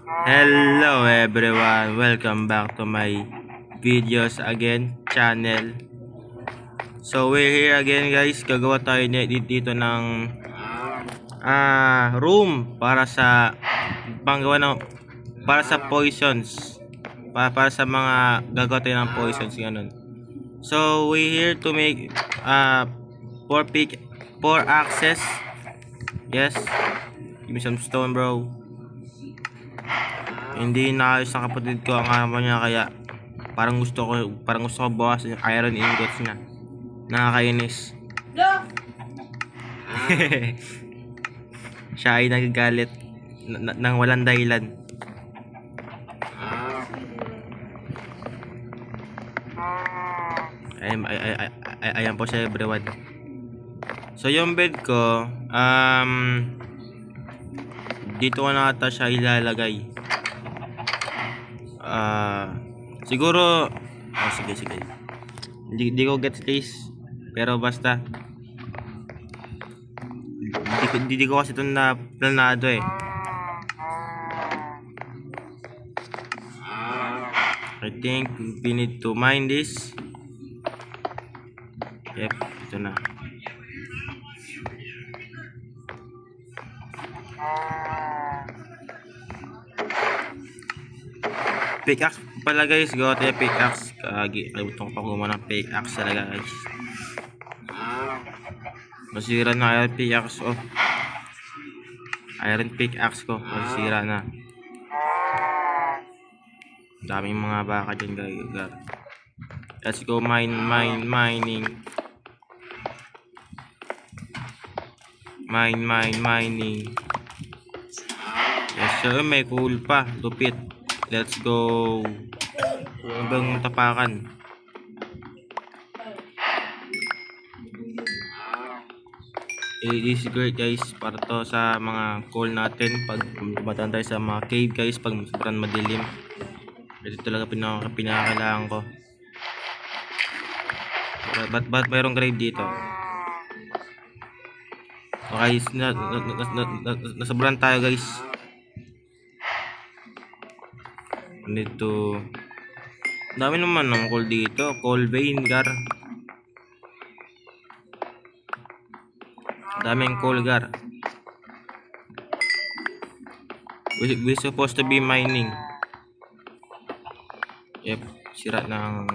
Hello everyone, welcome back to my videos again channel. So we're here again guys, gagawa tayo dito ng room para sa panggawa ng para sa poisons. Para sa mga gagawa tayo ng poisons ganun. So we're here to make four axes. Yes. Give me some stone, bro. Hindi naayos ng kapatid ko ang armor niya, kaya parang gusto ko bawasan yung iron ingots niya. Nakakainis. Siya ay nagagalit nang walang dahilan. Ayan po siya everyone. So yung bed ko, dito ko na ata siya ilalagay. Siguro sige. Hindi ko get space, pero basta hindi ko kasi ito na planado eh. I think we need to mine this. Yep, ito na. Pickaxe pala guys, gawa tayo pickaxe. Kalimutan ko pa gumawa ng pickaxe talaga guys. Masira na iron pickaxe ko. Iron pickaxe ko, masira na. Daming mga baka dyan guys. Let's go mining. Mining. Yes sir, may cool pa, lupit. Let's go. Hanggang tapakan. It is great guys, para to sa mga coal natin pag dumataan tayo sa mga cave guys, pag sobrang madilim. Ito talaga pinakakailangan ko. Ba't mayroong grave dito? Okay, nasobrahan tayo guys. Nito dami naman ng coal dito, coal vein gar. Daming coal gar. We supposed to be mining. Yep, sira ng.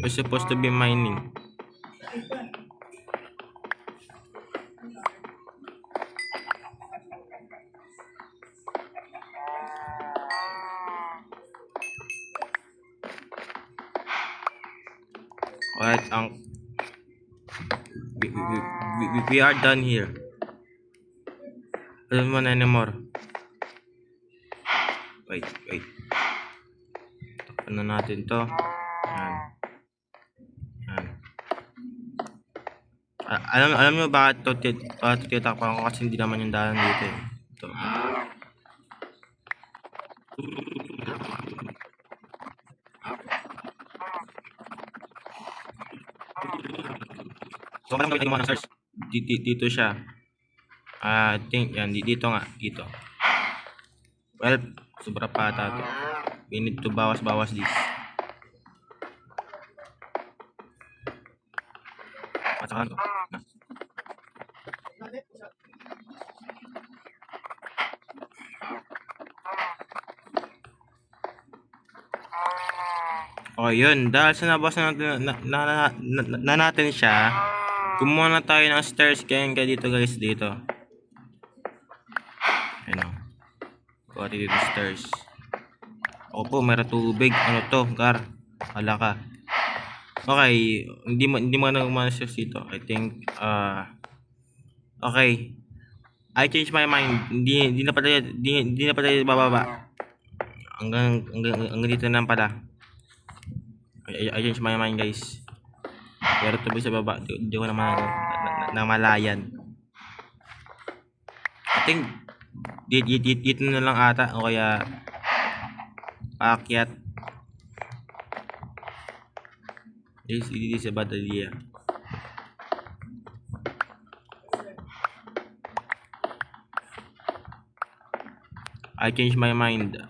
We're supposed to be mining. Alright, we are done here. I don't want anymore. Wait. Tapan na natin to. Yan. Alam nyo bakit to titakpan ko, kasi hindi naman yung daan dito eh. Ito. So alam ko yung mga search dito siya. I think yan dito nga, dito. Well, sobra pa ata to. We need to bawas this. Patsakan ko. Oh, yun. Dahil sa nabasa na natin siya, gumawa na tayo ng stairs. Kaya dito guys, dito. Ayun o. Kuha dito stairs. Ako po, mayroon tubig. Ano to, gar? Hala ka. Okay, hindi mo na gumawa-stairs dito. I think, okay. I changed my mind. Hindi na pala bababa. Hanggang dito na pala. I changed my mind guys. Pero tubig sa baba, di ko naman namalayan. I think dito na lang ata, o kaya paakyat. This is a bad idea. I changed my mind.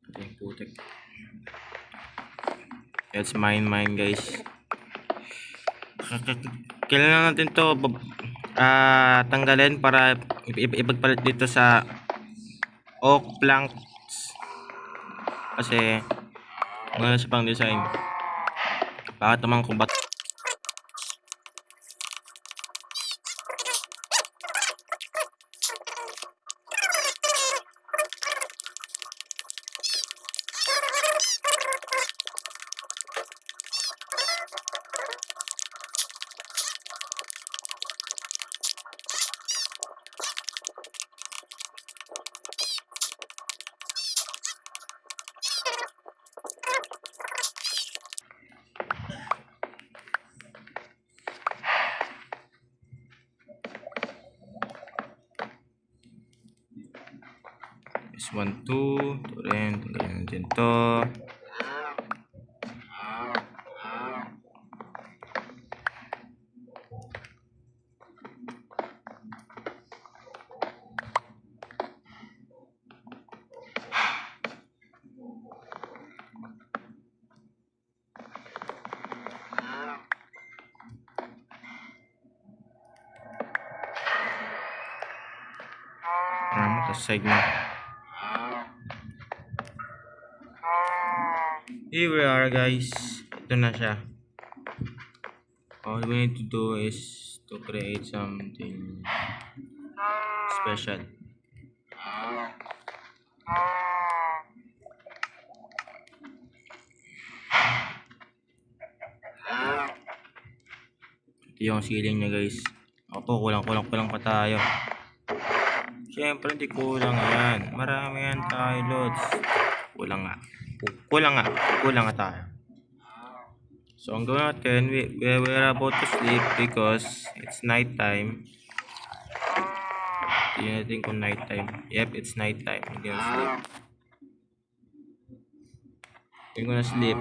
Okay, putik. It's mine guys. Kailangan natin to tanggalin para ipagpalit dito sa oak planks. Kasi mga sa pang design. Bakit naman kung ba't is 1, 2, ito rin, tanggalin natin to. Tapos side na. Here we are guys. Ito na siya. All we need to do is to create something special. Ito yung ceiling niya guys. Opo, kulang pa tayo. Siyempre hindi kulang yan. Marami yan tayo loads. Kulang nga tayo. So ang gawin natin, we're about to sleep because it's night time. Tingnan natin kung night time. Yep, it's night time. I'm gonna sleep. I'm gonna sleep.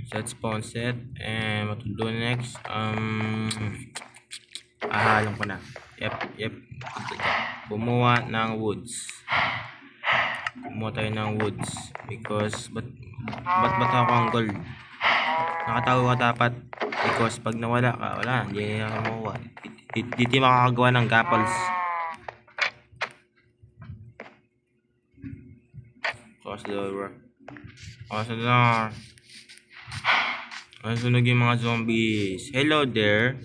Set spawn set. And what to do next? Ahalong ko na. Yep. Bumuha ng woods. Bumuha tayo ng woods. Because, ba't ako ang gold? Nakatago ka dapat. Because pag nawala ka, wala. Hindi ka makuha. Hindi makakagawa ng gapples. Close the door. Masunog yung mga zombies. Hello there.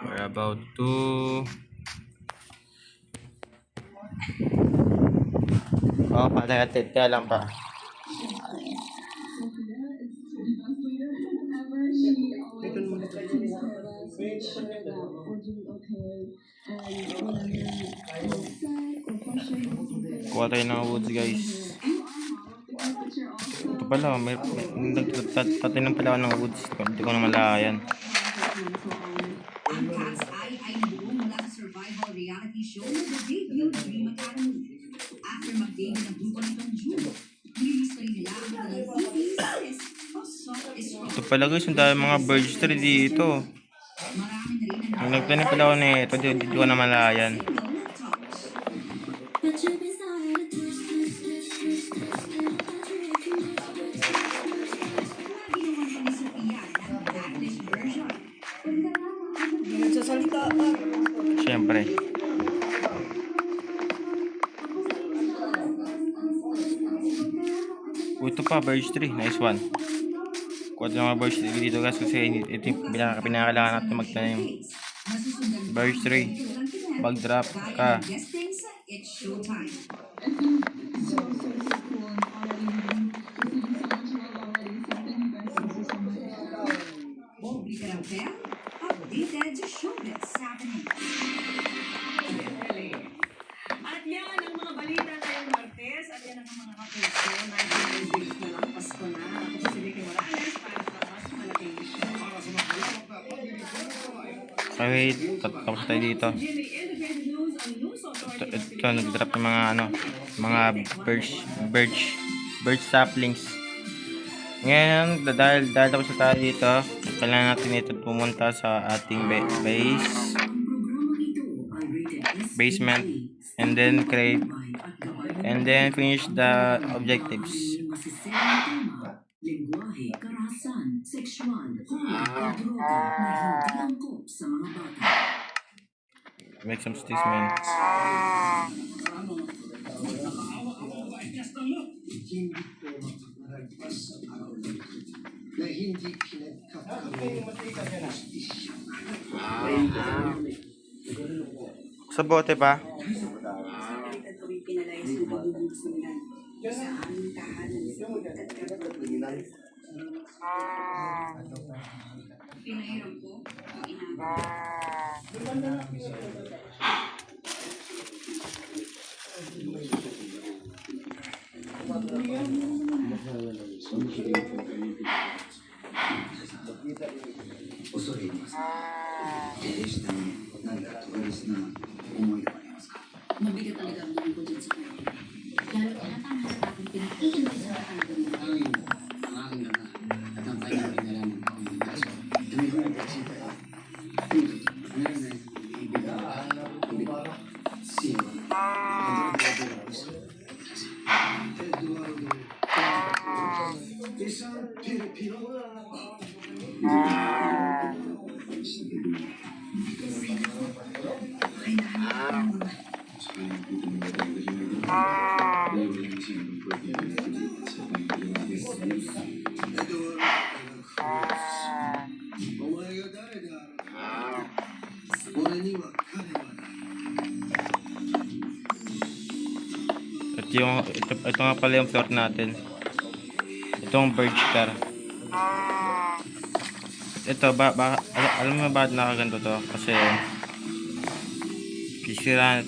We're about to patay kaya lang pa. Kuha tayo ng woods guys. Ito pala, may nagtatay ng pala ng woods. Hindi ko na malayan. Ang cast ay buo mula sa survival reality show na The Debut Dream Academy. After mag-debut ng grupo nitong June, release pa rin nila ang kanilang EP series o Soft is Rock. Ito pala guys, ang dami mga birds tree dito. Marami na rin ang Nagtanim pala ako nito, hindi ko na malayan. Siyempre. Ito pa, birch tree. Nice one. Kuha ng mga birch tree dito guys kasi ito yung pinakakailangan natin magtanim. Birch tree. Pag-drop Gaya ka. ng guestings, it's showtime. Publica ng Bell, updated showbiz happening. At yan ang mga balita ngayong Martes at yan ang mga kapuso. 99 days na lang, Pasko na. Ako si Ricky Morales para sa mas malaking show. So wait, tapos tayo dito. Jimmy, Independent News, ang news authority ng Ito, nag-drop ng mga ano, mga birch saplings. Ngayon, dahil tapos na tayo dito, kailangan natin ito pumunta sa ating basement, and then create, and then finish the objectives. Lengguwahe, karahasan, sexual, huli, o droga na hindi angkop sa mga bata. Make some sticks, man. Na hindi pinagkakaroon Sa bote pa? At kami pinalayas ng pagbubusunan. Saan tahanan sa at kapag Pinahiram ko, ang inabi. Mabigat talaga ang loob ko dyan sa kanya. Lalo tinatama sa akin, pinag-iintay sa kanya. Ito nga pala yung floor natin. Itong birch car. Ito, alam mo ba nakaganto to? Kasi sisirain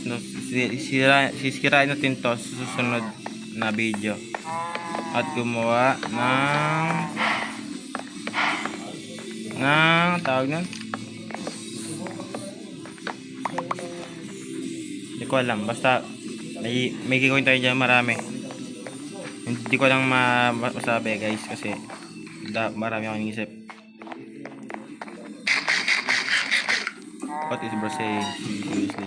natin to sa susunod na video. At gumawa ng tawag nun? Hindi ko alam. Basta may gagawin tayo dyan marami. Hindi ko lang masabi guys kasi marami akong inisip. What is bro saying? Seriously.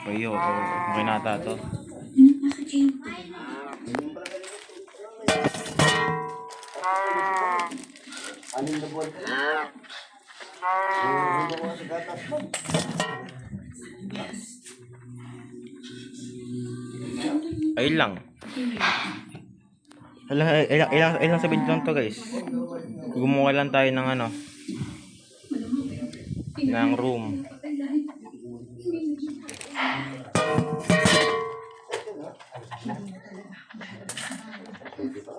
Kayo, okay na ata to. Bakit kayo Ayun lang. Ilang sabihin lang to guys. Gumawa lang tayo ng ano, ng room.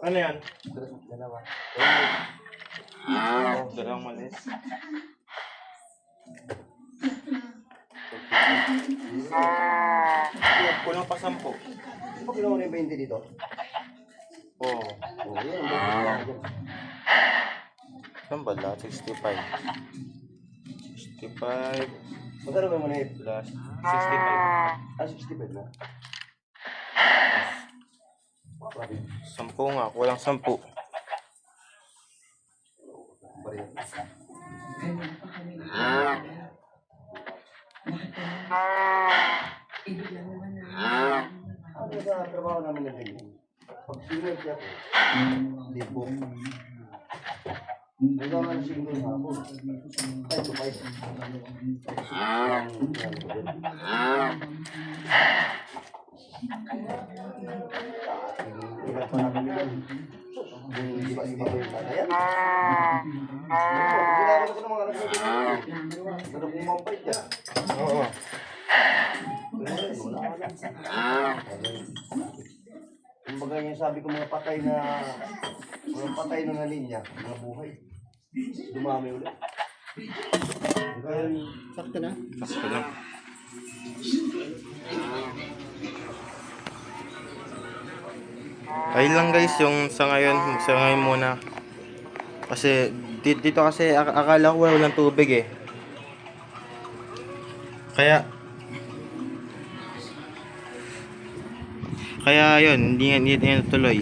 Ano yan? Dalawang malis. Kulang pa 10. Di ba kinuha na yung 20 dito? Oo. Oo, yan. Saan ba lahat? 65. 65 Magkano ba mo na yun? plus 65. 65 na. 10 nga. Kulang 10. Ano sa trabaho namin ng ganyan? Pag sinunod siya po, libo. Wala nga na single na ako. 5 to 5. Ilan pa namin yun? Di ba yung kakayan? Ginagawa ko ng mga anak ko din. Ano kung mampait ka? Oo. Kumbaga yung sabi ko mga patay na linya, mga buhay. Dumami ulit. Sakto na. Sakto lang. Ayun lang guys yung sa ngayon muna. Kasi dito kasi akala ko walang tubig eh. Kaya yun, hindi tuloy.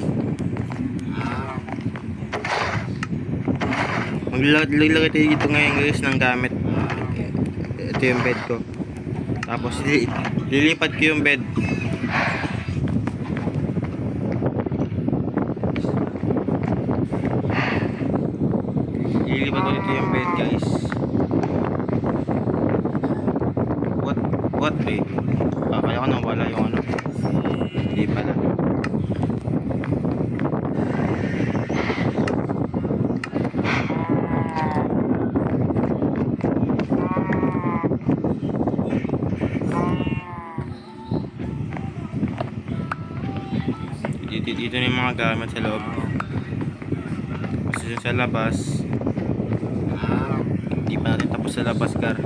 Maglalagay tayo dito ngayon guys ng gamit. Ito yung bed ko. Tapos lilipat ko yung bed. Lilipat ko dito yung bed guys. What babe? Kaya ko nang wala yung ano. Hindi pala. Dito na yung mga gamit sa loob. Kasi sa labas, hindi pa natin tapos sa labas, Gar.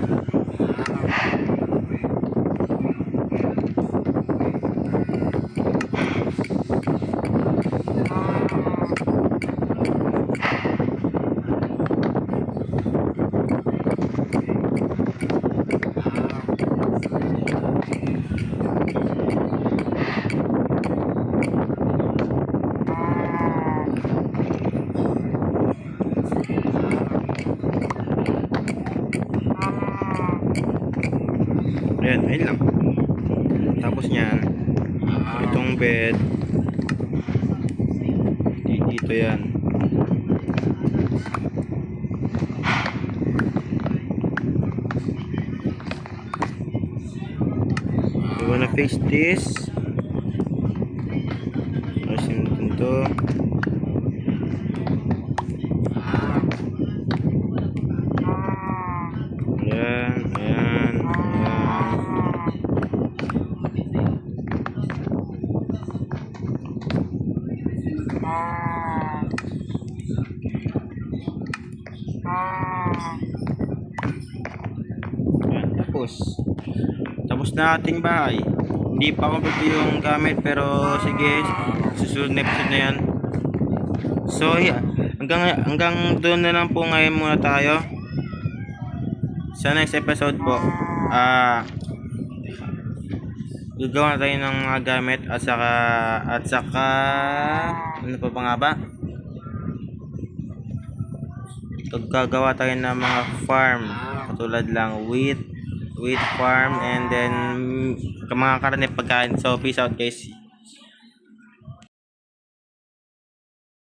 Ayun lang. Tapos niyan, itong bed, dito yan. You wanna fix this? Ayusin natin to. Ayan, ayan, ayan. Ayan, tapos na ating bahay. Hindi pa kompleto yung gamit pero sige, susunod na episode na yan. So hanggang doon na lang po ngayon muna tayo. Sa next episode po, gagawa na tayo ng mga gamit at saka ano pa nga ba? Gagawa tayo ng mga farm katulad lang wheat farm and then mga karne pagkain. So peace out guys.